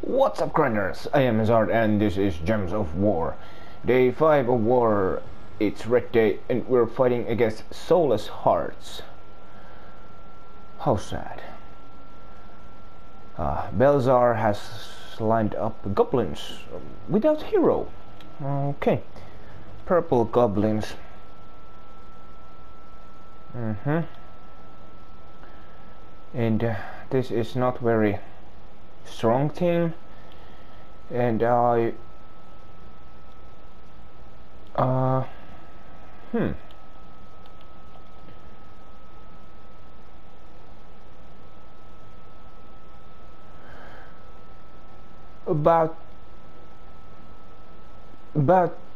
What's up, grinders? I am Hazard and this is Gems of War. Day 5 of War. It's Red Day and we're fighting against Soulless Hearts. How sad. Belzar has lined up goblins without hero. Okay. Purple goblins. And this is not very strong team, and about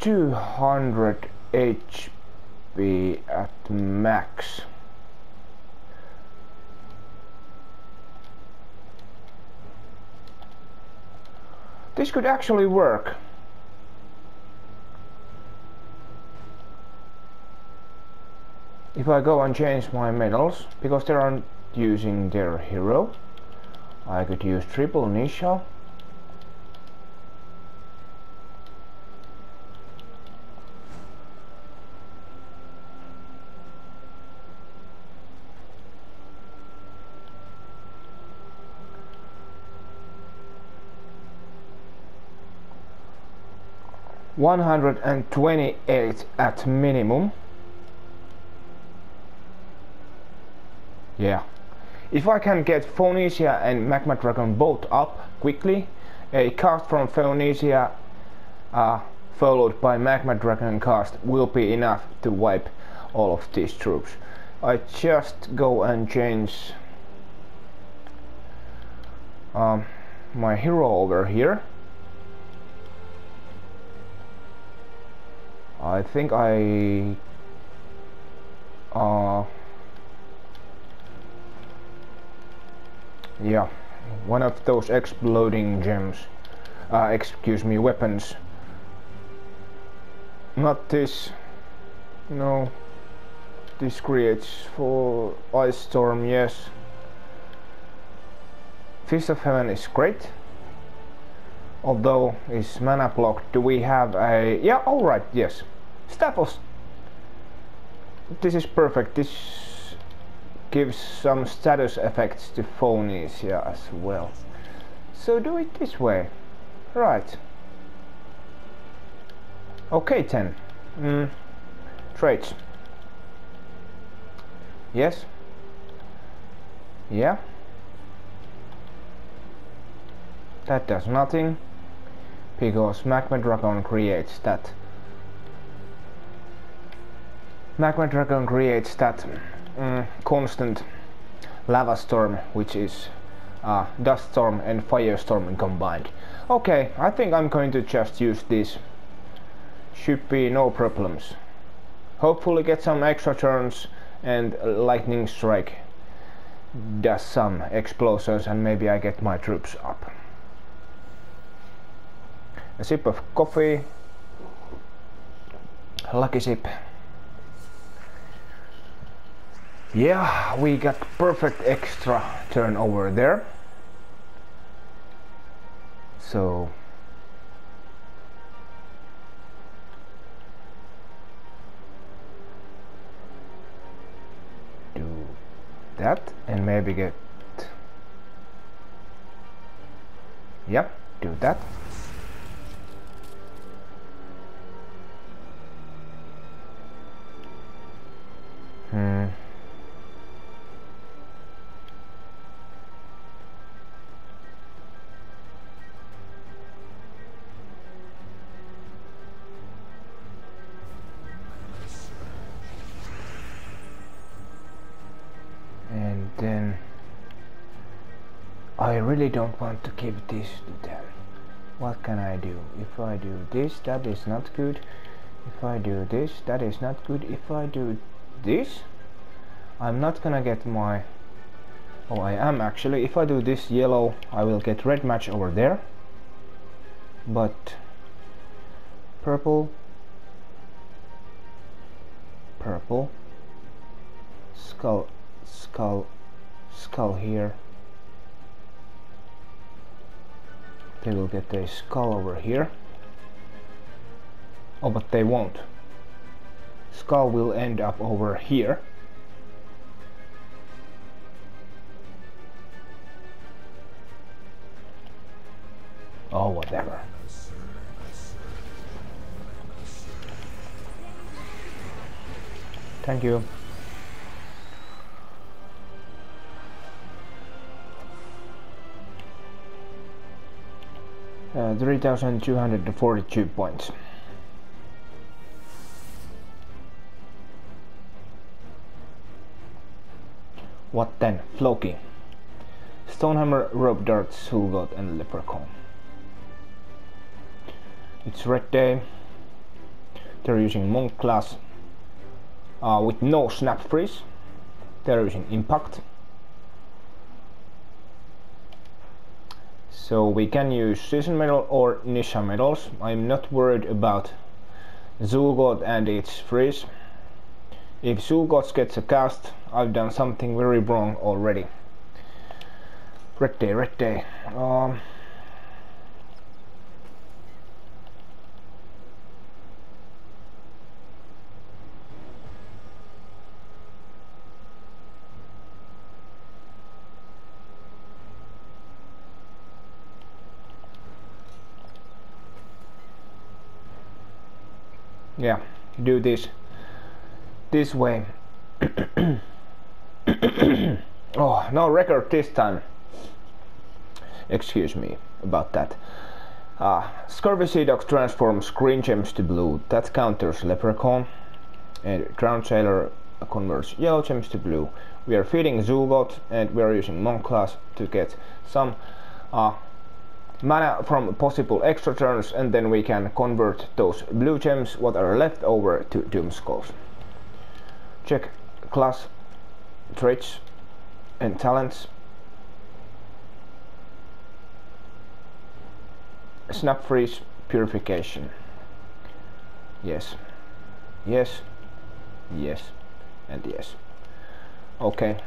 200 HP at max. This could actually work. If I go and change my medals, because they aren't using their hero, I could use triple Nisha. $128 at minimum. Yeah. If I can get Phoenicia and Magma Dragon both up quickly, a cast from Phoenicia followed by Magma Dragon cast will be enough to wipe all of these troops. I just go and change my hero over here. I think yeah, one of those exploding gems, excuse me, weapons. Not this, no, this creates for Ice Storm, yes. Fist of Heaven is great. Although is mana blocked, do we have a... yeah, alright, yes. Staff of... this is perfect. This gives some status effects to Phoenicia as well. So do it this way. Right. Okay, 10. Traits. Yes. Yeah. That does nothing, because Magma Dragon creates that. Magma Dragon creates that constant lava storm, which is dust storm and firestorm combined. Okay, I think I'm going to just use this. Should be no problems. Hopefully get some extra turns and lightning strike does some explosions and maybe I get my troops up. A sip of coffee. Lucky sip. Yeah, we got perfect extra turn over there. So do that and maybe get, yep, do that. And then I really don't want to give this to them. What can I do? If I do this, that is not good. If I do this, that is not good. If I do this, I'm not gonna get my... oh, I am actually. If I do this yellow, I will get red match over there. But purple, purple, skull here. They will get a skull over here. Oh, but they won't. Skull will end up over here. Oh, whatever. Thank you. Uh, 3,242 points. What then? Floki. Stonehammer, Rope Dart, Sulgot and Leprechaun. It's Red Day. They're using Monk class with no Snap Freeze. They're using Impact. So we can use Season Medal or Nisha Medals. I'm not worried about Sulgot and its freeze. If Sulgot gets a cast, I've done something very wrong already. Red Day, Red Day. Yeah, do this way. Oh, no record this time. Excuse me about that. Scurvy Seadog transforms green gems to blue. That counters Leprechaun. And Drowned Sailor converts yellow gems to blue. We are feeding Sulgot and we are using Monk class to get some mana from possible extra turns, and then we can convert those blue gems what are left over to Doom Skulls. Check class, traits and talents. Snap Freeze, Purification. Yes, yes, yes and yes. Okay,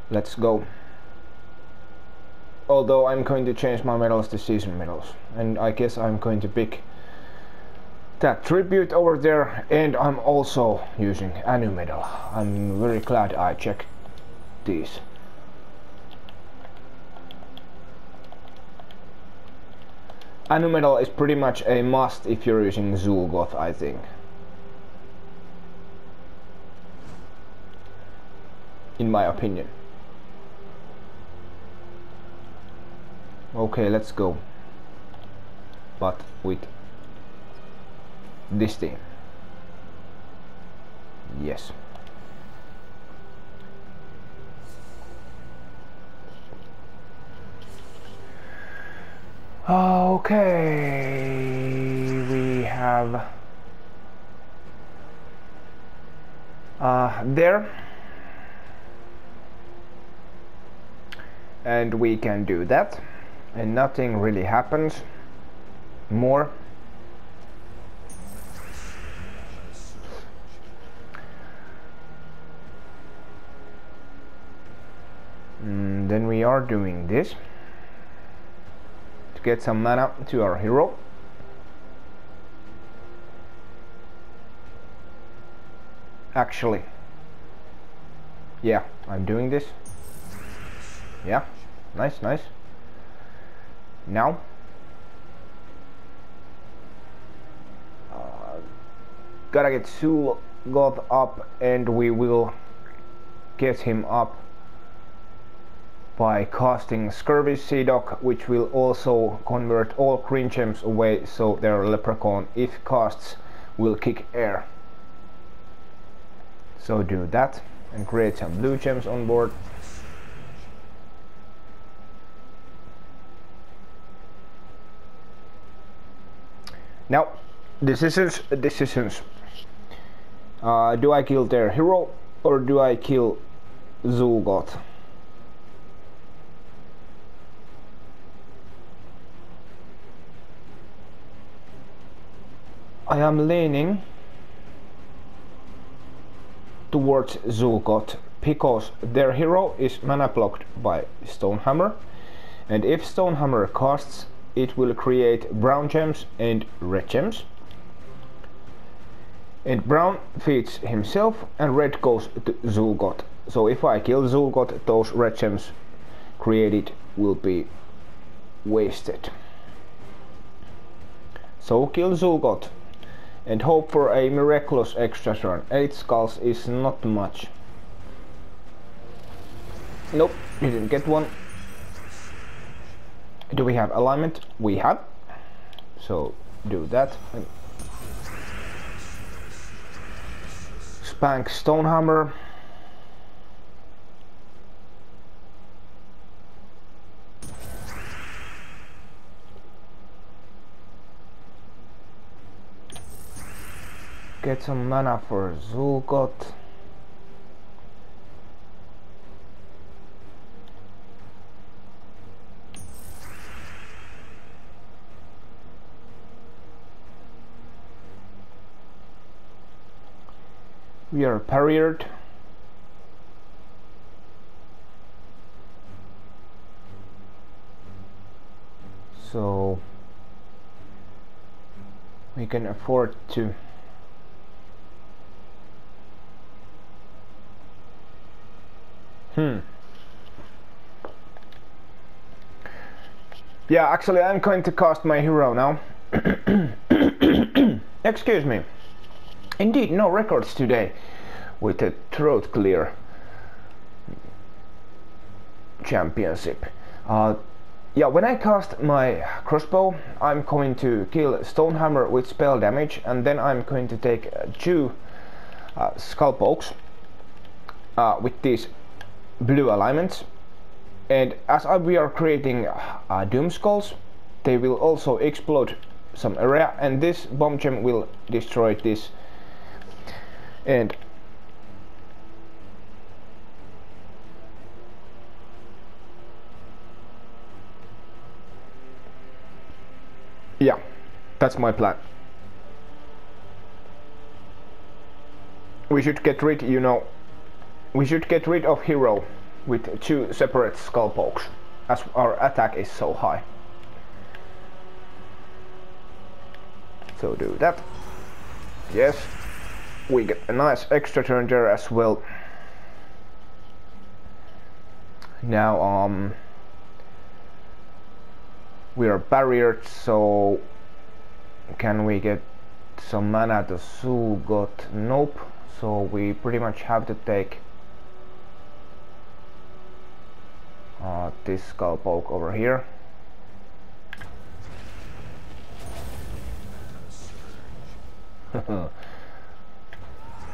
let's go. Although I'm going to change my medals to season medals, and I guess I'm going to pick that tribute over there, and I'm also using Anu medal. I'm very glad I checked these. Anu medal is pretty much a must if you're using Sulgot, I think. In my opinion. Okay, let's go. But with this team. Yes. Okay, we have there, and we can do that, and nothing really happens more. Then we are doing this to get some mana to our hero. Actually, yeah, I'm doing this. Yeah, nice, nice. Now gotta get Sulgot up, and we will get him up by casting Scurvy Seadog, which will also convert all green gems away, so their Leprechaun, if casts, will kick air. So do that and create some blue gems on board. Now, decisions. Do I kill their hero or do I kill Sulgot? I am leaning towards Sulgot because their hero is mana blocked by Stonehammer, And if Stonehammer casts, it will create brown gems and red gems. And brown feeds himself and red goes to Zul'Gott. So if I kill Zul'Gott, those red gems created will be wasted. So kill Zul'Gott and hope for a miraculous extra turn. 8 skulls is not much. Nope, didn't get one. Do we have alignment? We have. So do that. Spank Stonehammer. Get some mana for Zul'Gott. We are parried. So we can afford to Yeah, actually I'm going to cast my hero now. Excuse me. Indeed, no records today with the throat clear championship. Yeah, when I cast my crossbow, I'm going to kill Stonehammer with spell damage, and then I'm going to take 2 skull pokes with these blue alignments. And as we are creating doom skulls, they will also explode some area, and this bomb gem will destroy this. And yeah, that's my plan. We should get rid, we should get rid of hero with 2 separate skull pokes, as our attack is so high. So do that. Yes, we get a nice extra turn there as well. Now we are barriered, so can we get some mana to Zul'Gott? Nope. So we pretty much have to take this skull poke over here.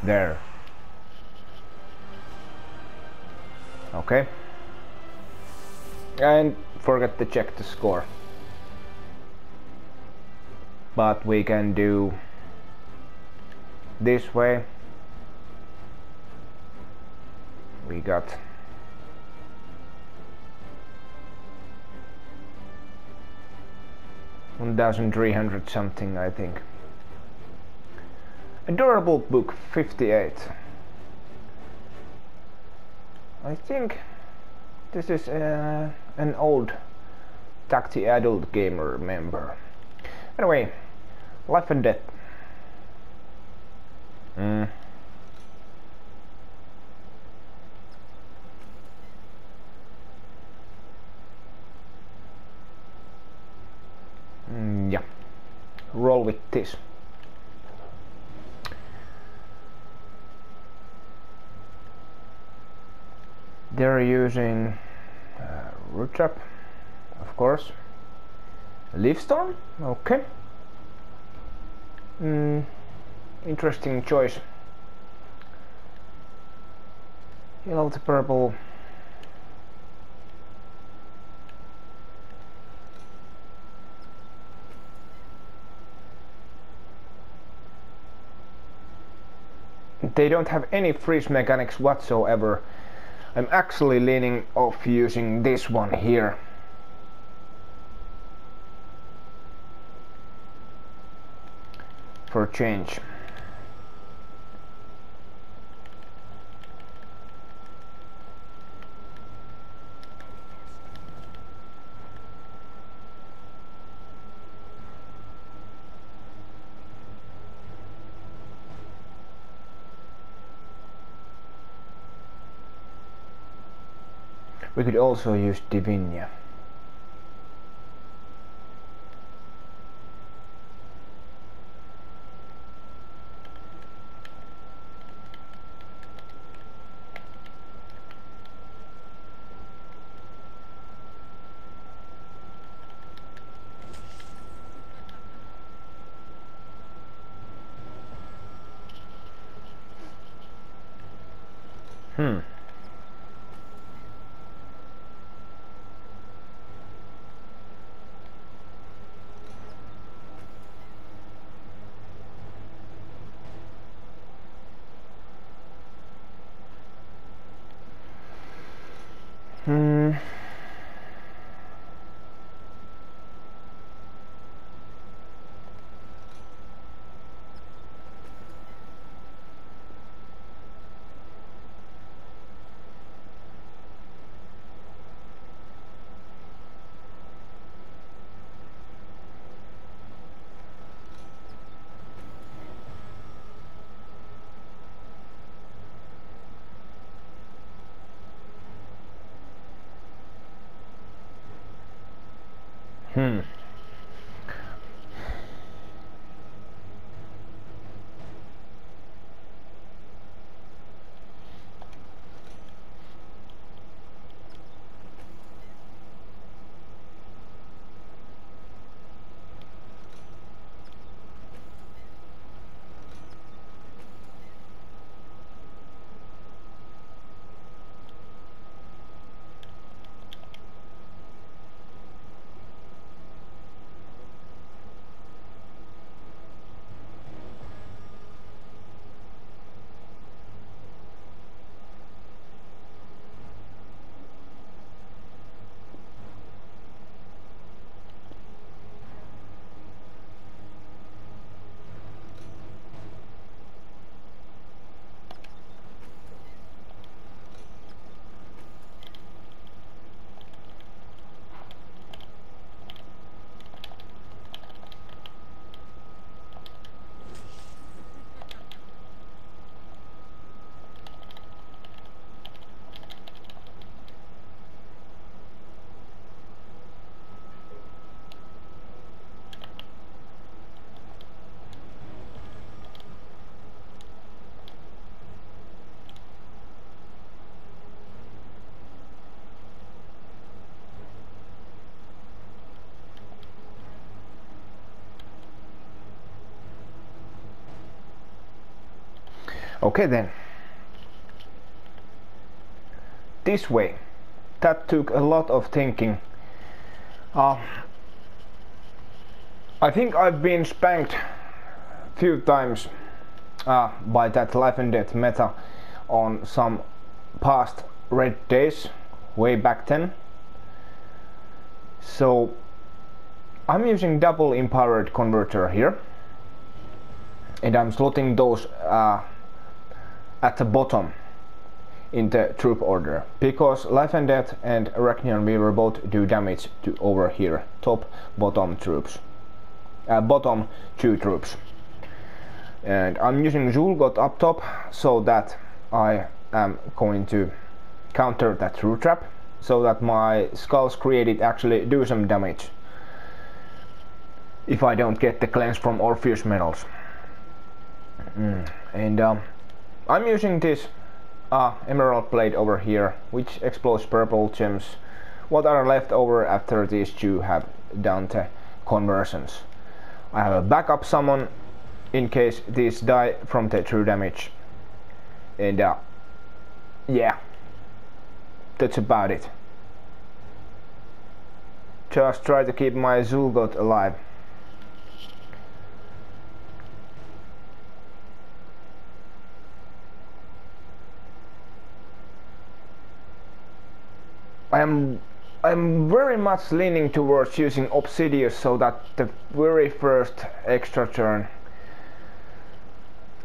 There. Okay. And forget to check the score. But we can do this way. We got 1,300 something, I think. Adorable book 58. I think this is an old Tacti Adult Gamer member. Anyway, Life and Death. Yeah, roll with this. They're using Root Trap, of course. Leaf Storm, okay. Interesting choice. Yellow to purple. They don't have any freeze mechanics whatsoever. I'm actually leaning off using this one here. For a change. We could also use Divinia. Hmm. Hmm. Hmm. Okay then. This way. That took a lot of thinking. I think I've been spanked few times by that life and death meta on some past red days way back then. So I'm using double empowered converter here, and I'm slotting those at the bottom in the troop order, because Life and Death and Arachnion Weaver both do damage to over here, top bottom troops, bottom two troops. And I'm using Zul'Goth up top so that I am going to counter that troop trap, so that my skulls created actually do some damage if I don't get the cleanse from Orpheus medals. And I'm using this emerald blade over here, which explodes purple gems, what are left over after these two have done the conversions. I have a backup summon in case these die from the true damage. And yeah, that's about it. Just try to keep my Zul'Goth alive. I'm very much leaning towards using Obsidious, so that the very first extra turn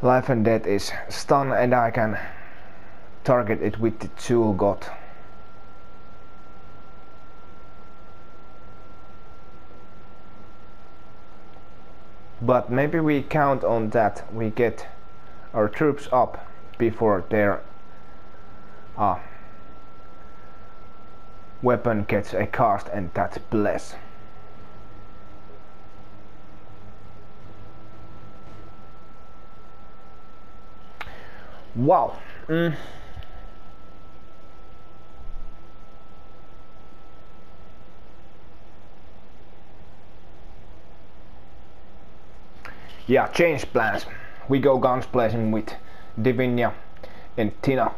Life and Death is stunned and I can target it with the Zul'Goth. But maybe we count on that we get our troops up before they're weapon gets a cost, and that's bless. Wow. Yeah, change plans. We go guns blazing with Divinia and Tina.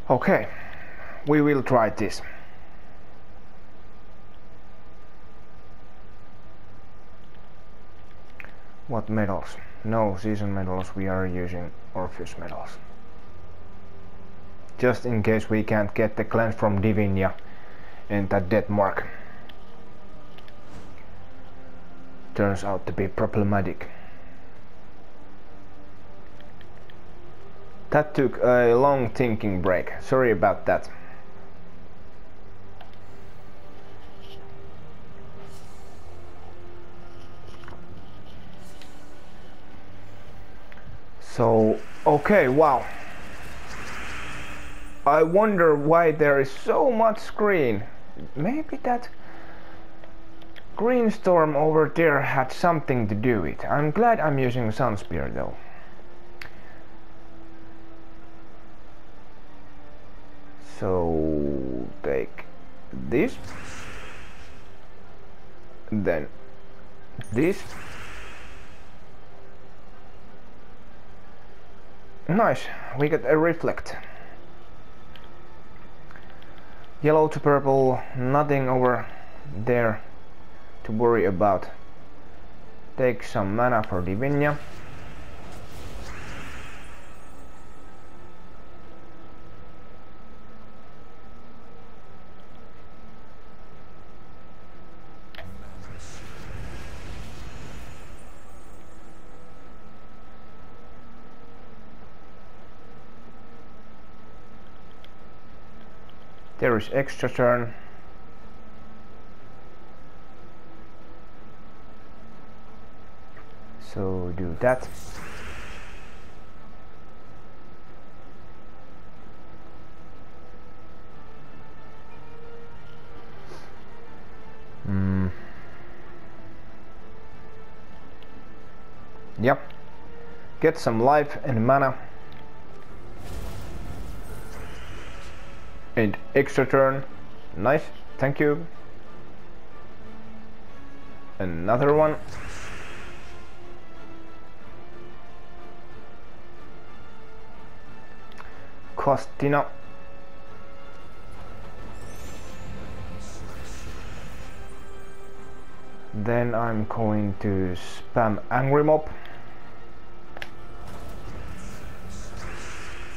Okay, we will try this. What medals? No season medals, we are using Orpheus medals. Just in case we can't get the cleanse from Divinia and that death mark turns out to be problematic. That took a long thinking break. Sorry about that. So, okay, wow. I wonder why there is so much green. Maybe that green storm over there had something to do with it. I'm glad I'm using Sunspear though. So take this, then this. Nice, we get a reflect. Yellow to purple, nothing over there to worry about. Take some mana for Divinia. There is extra turn. So do that. Yep. Get some life and mana. And extra turn. Nice, thank you. Another one. Costina. Then I'm going to spam Angry Mob.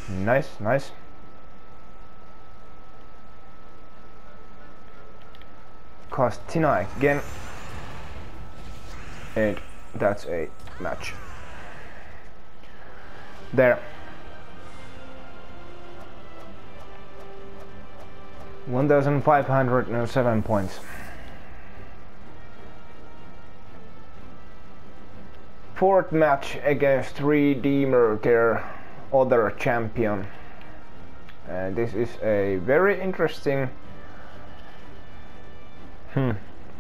Nice, nice. Costina again. And that's a match. There. 1507 points. Fourth match against Redeemer, their other champion. And this is a very interesting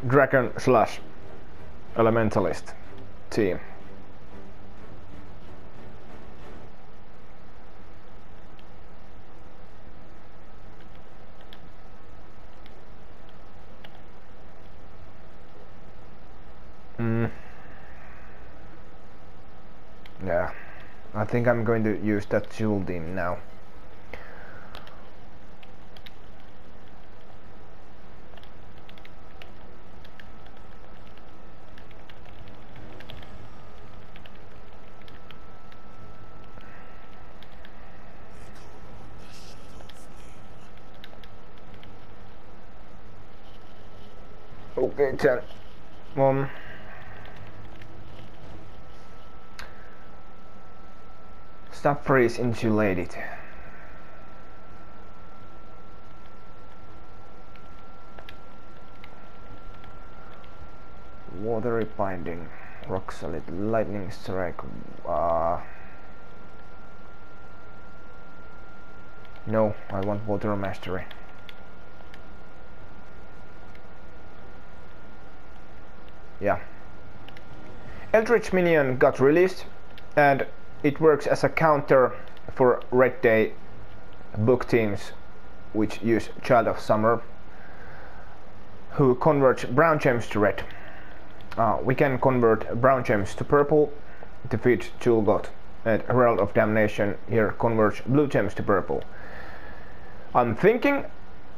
Dragon slash Elementalist team. Yeah, I think I'm going to use that Jewel team now. Okay, then. Snap freeze insulated. Watery binding. Rock solid. Lightning strike. No, I want water mastery. Yeah. Eldritch Minion got released, and it works as a counter for Red Day book teams which use Child of Summer, who converts brown gems to red. We can convert brown gems to purple, defeat Julgot, and Herald of Damnation here converts blue gems to purple. I'm thinking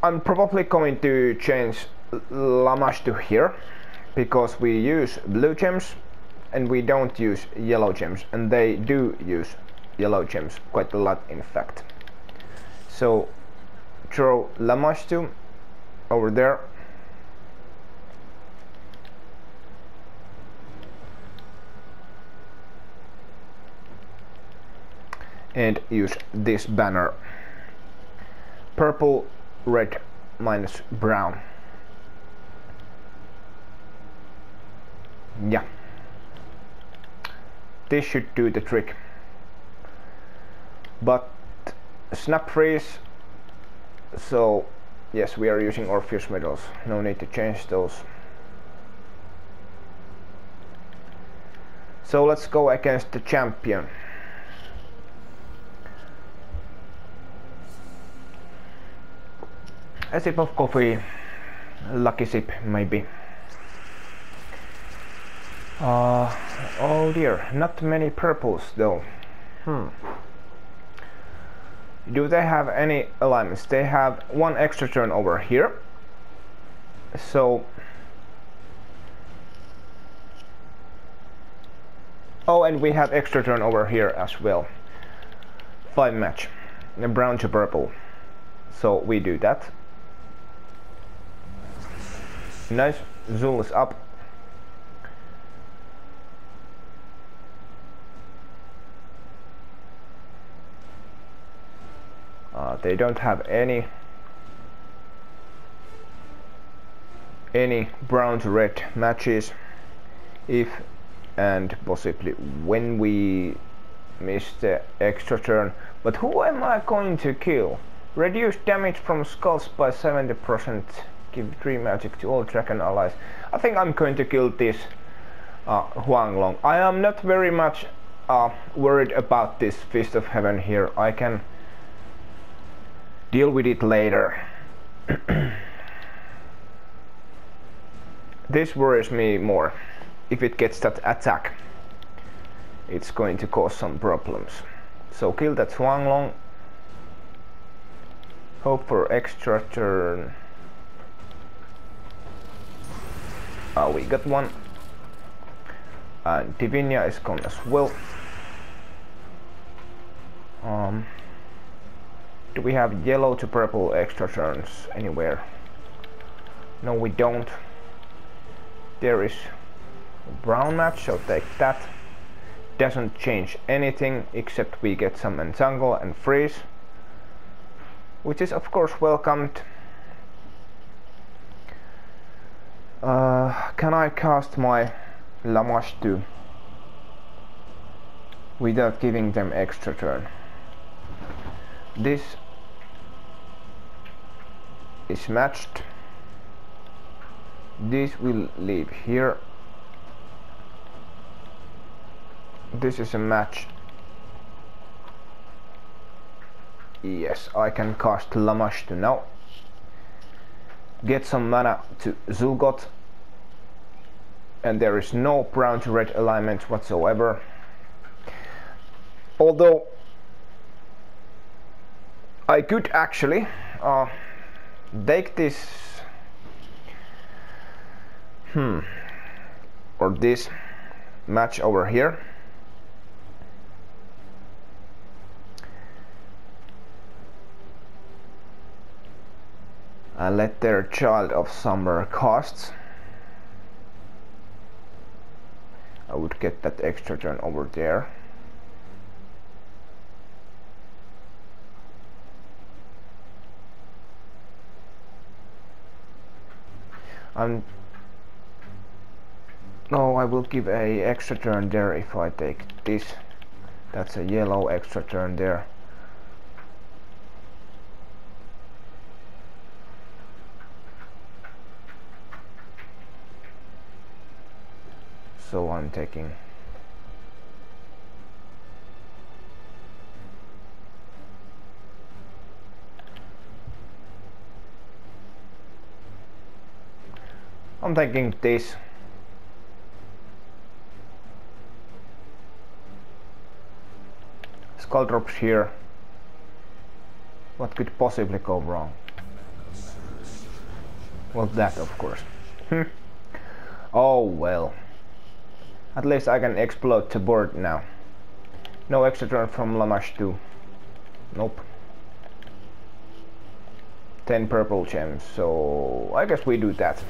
I'm probably going to change Lamash to here, because we use blue gems and we don't use yellow gems, and they do use yellow gems quite a lot in fact. So throw Lamash to over there. And use this banner. Purple, red, minus brown. Yeah. This should do the trick. But snap freeze. So yes, we are using Orpheus medals. No need to change those. So let's go against the champion. A sip of coffee, lucky sip maybe. Oh dear, not many purples though. Do they have any alignments? They have one extra turn over here. So oh, and we have extra turn over here as well. 5 match, brown to purple. So we do that. Nice, Zul is up. They don't have any brown to red matches. If and possibly when we miss the extra turn. But who am I going to kill? Reduce damage from skulls by 70%. Give 3 magic to all dragon allies. I think I'm going to kill this Huanglong. I am not very much worried about this Fist of Heaven here. I can deal with it later. This worries me more. If it gets that attack, it's going to cause some problems. So kill that Huanglong. Hope for extra turn. We got one. And Divinia is gone as well. Do we have yellow to purple extra turns anywhere? No, we don't. There is a brown match, so take that. Doesn't change anything except we get some entangle and freeze, which is of course welcomed. Can I cast my Lamash too without giving them extra turn? This is matched. This will leave here. This is a match. Yes, I can cast Lamash to now. Get some mana to Zulgot. And there is no brown to red alignment whatsoever. Although I could actually take this or this match over here and let their Child of Summer casts. would get that extra turn over there. No, I will give a extra turn there if I take this. That's a yellow extra turn there. So I'm taking this. Skull drops here. What could possibly go wrong? Well, that of course. Oh well. At least I can explode the board now. No extra turn from Lamash too. Nope. 10 purple gems, so I guess we do that.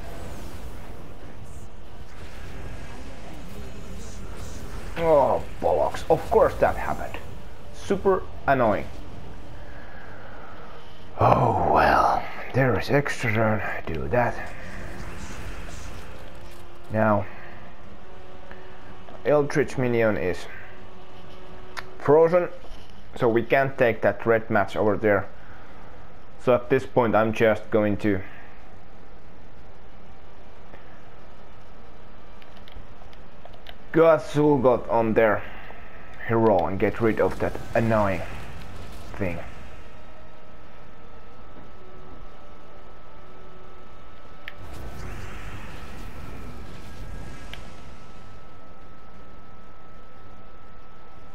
Oh bollocks, of course that happened. Super annoying. Oh well, there is extra turn, do that. Now, Eldritch Minion is frozen, so we can't take that red match over there. So at this point I'm just going to got Zul'Goth on their hero and get rid of that annoying thing.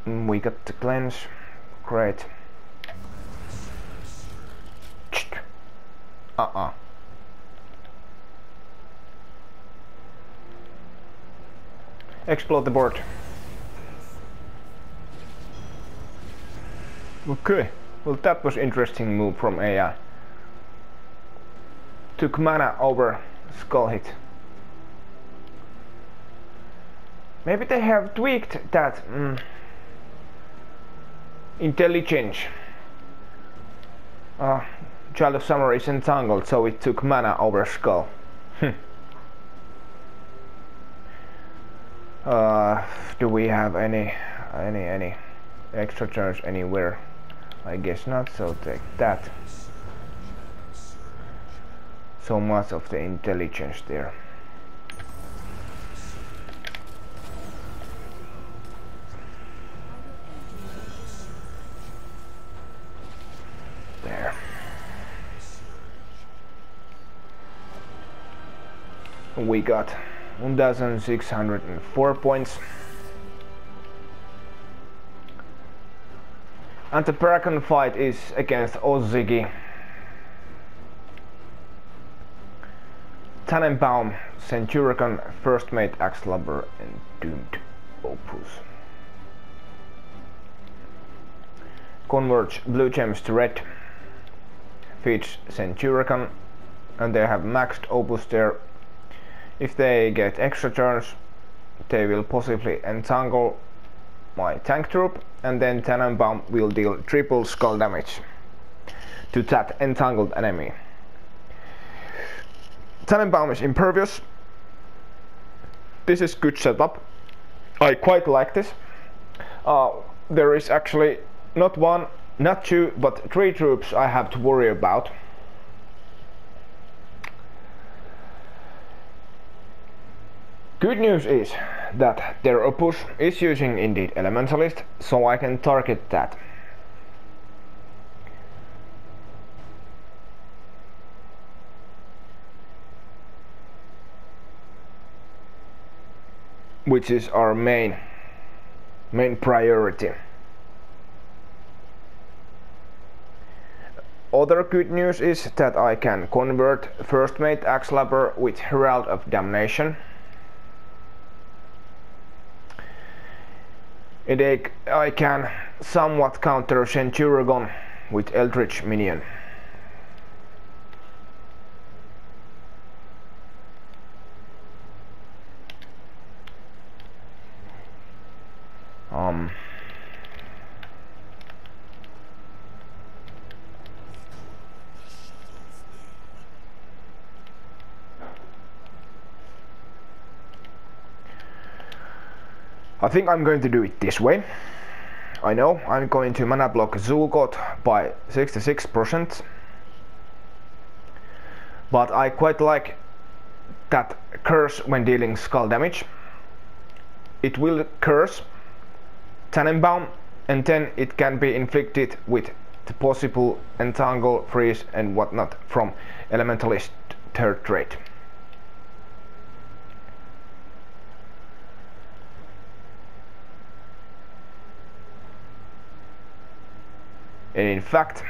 We got the cleanse, great. Explode the board. Okay, well that was interesting move from AI. Took mana over Skull hit. Maybe they have tweaked that intelligence. Child of Summer is entangled, so it took mana over Skull. Do we have any extra turns anywhere? I guess not, so take that. So much of the intelligence there. There. We got 1604 points. And the Paragon fight is against Ozigi, Tannenbaum, Centurion, First Mate, Axelabber and Doomed Opus. Converge blue gems to red, feeds Centurion, and they have maxed Opus there. If they get extra turns, they will possibly entangle my tank troop, and then Tannenbaum will deal triple skull damage to that entangled enemy. Tannenbaum is impervious. This is good setup. I quite like this. There is actually not one, not two, but 3 troops I have to worry about. Good news is that their Opus is using indeed Elementalist, so I can target that. Which is our main priority. Other good news is that I can convert First Mate Axelabber with Herald of Damnation. I can somewhat counter Centurion with Eldritch Minion. I think I'm going to do it this way. I know I'm going to mana block Zul'Goth by 66%, but I quite like that curse when dealing skull damage. It will curse Tannenbaum, and then it can be inflicted with the possible entangle, freeze and whatnot from Elementalist third trait. And in fact,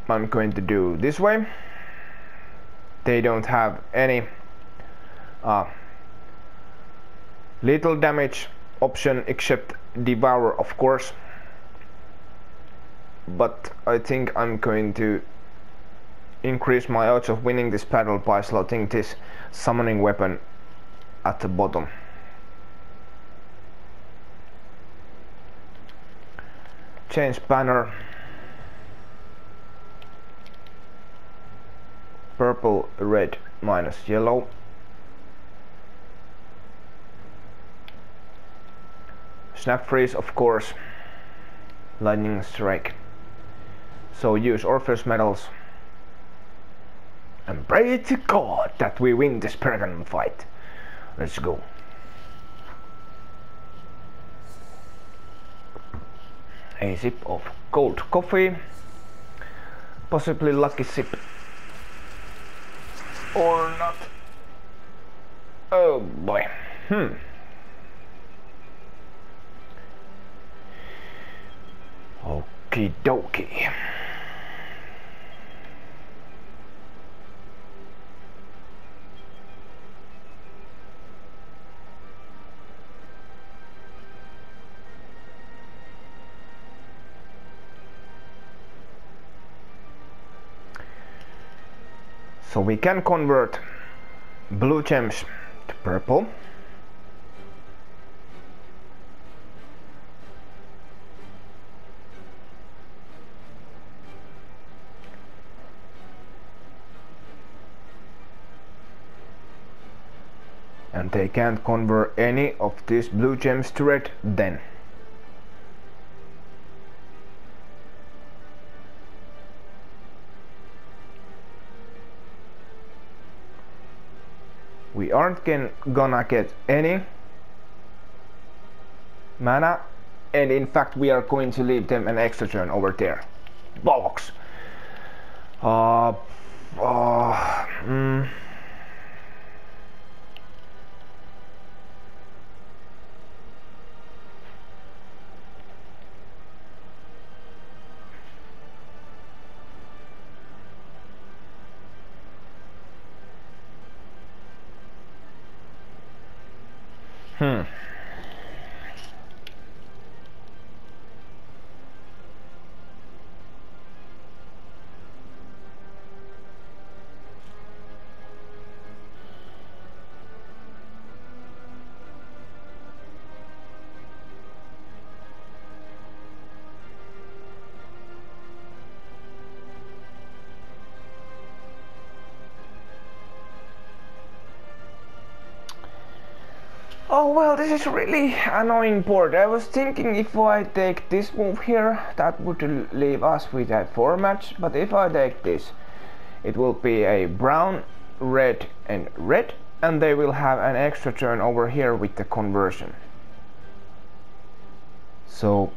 I'm going to do this way. They don't have any lethal damage option except Devour, of course. But I think I'm going to increase my odds of winning this battle by slotting this summoning weapon at the bottom. Change banner. Purple, red, minus yellow. Snap freeze, of course. Lightning strike. So use Orpheus medals. And pray to God that we win this Paragon fight. Let's go. A sip of cold coffee. Possibly lucky sip. Or not. Oh boy. Okie dokie. So we can convert blue gems to purple. And they can't convert any of these blue gems to red then. We aren't gonna get any mana, and in fact we are going to leave them an extra turn over there. Bollocks! Oh well, this is really annoying board. I was thinking if I take this move here, that would leave us with a 4 match, but if I take this, it will be a brown, red and red, and they will have an extra turn over here with the conversion. So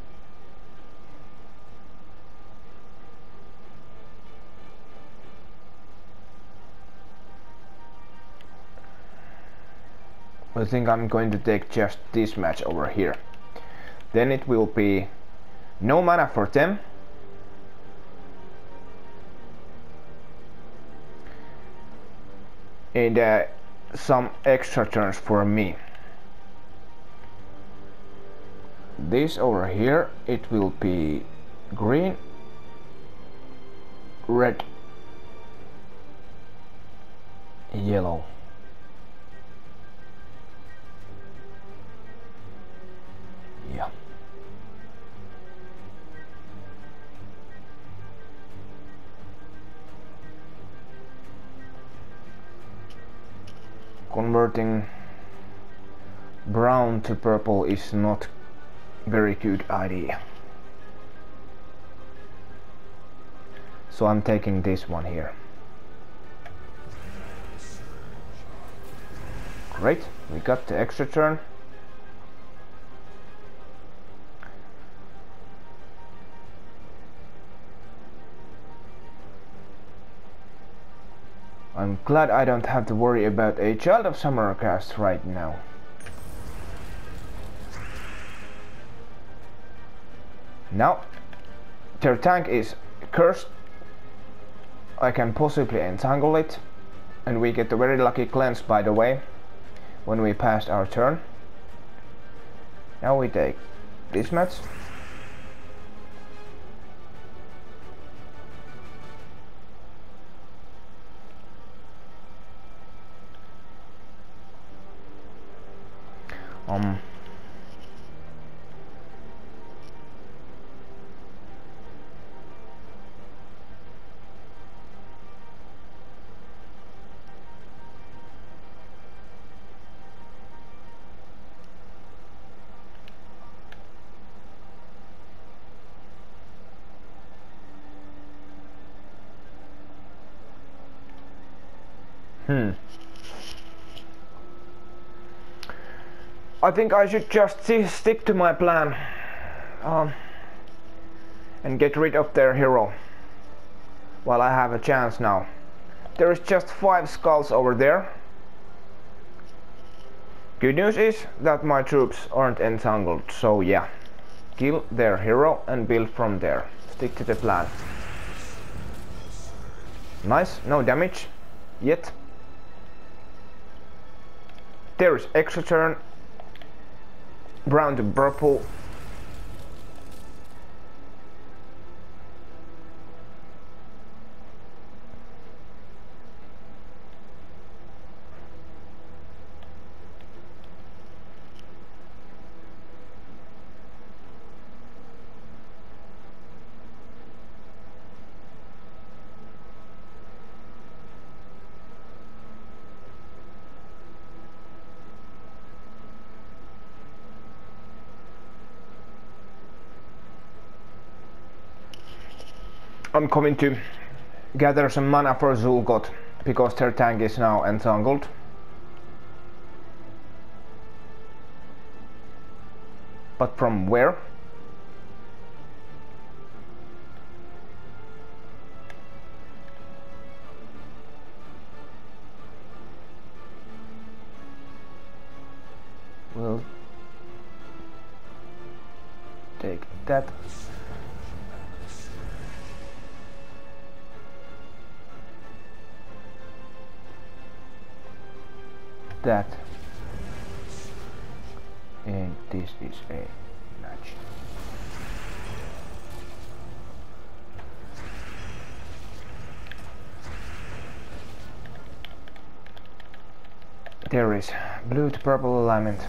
I think I'm going to take just this match over here. Then it will be no mana for them. And some extra turns for me. This over here, it will be green, red, yellow. Yeah. Converting brown to purple is not very good idea. So I'm taking this one here. Great, we got the extra turn. I'm glad I don't have to worry about a Child of Summer cast right now. Now, their tank is cursed. I can possibly entangle it, and we get a very lucky cleanse, by the way, when we passed our turn. Now we take this match. I think I should just stick to my plan and get rid of their hero while I have a chance now. There is just 5 skulls over there. Good news is that my troops aren't entangled, so yeah. Kill their hero and build from there. Stick to the plan. Nice, no damage yet. There is extra turn. Brown to purple. I'm coming to gather some mana for Zul'Goth because their tank is now entangled. But from where? We'll take that. That, and this is a match. There is blue to purple alignment,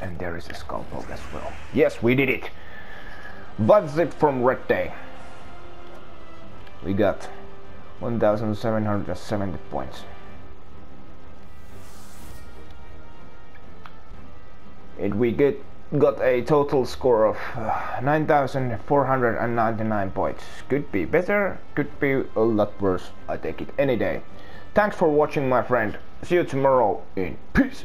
and there is a skull poke as well. Yes, we did it. But zip from Red Day. We got 1,770 points. And we got a total score of 9,499 points. Could be better, could be a lot worse. I take it any day. Thanks for watching, my friend. See you tomorrow, and peace.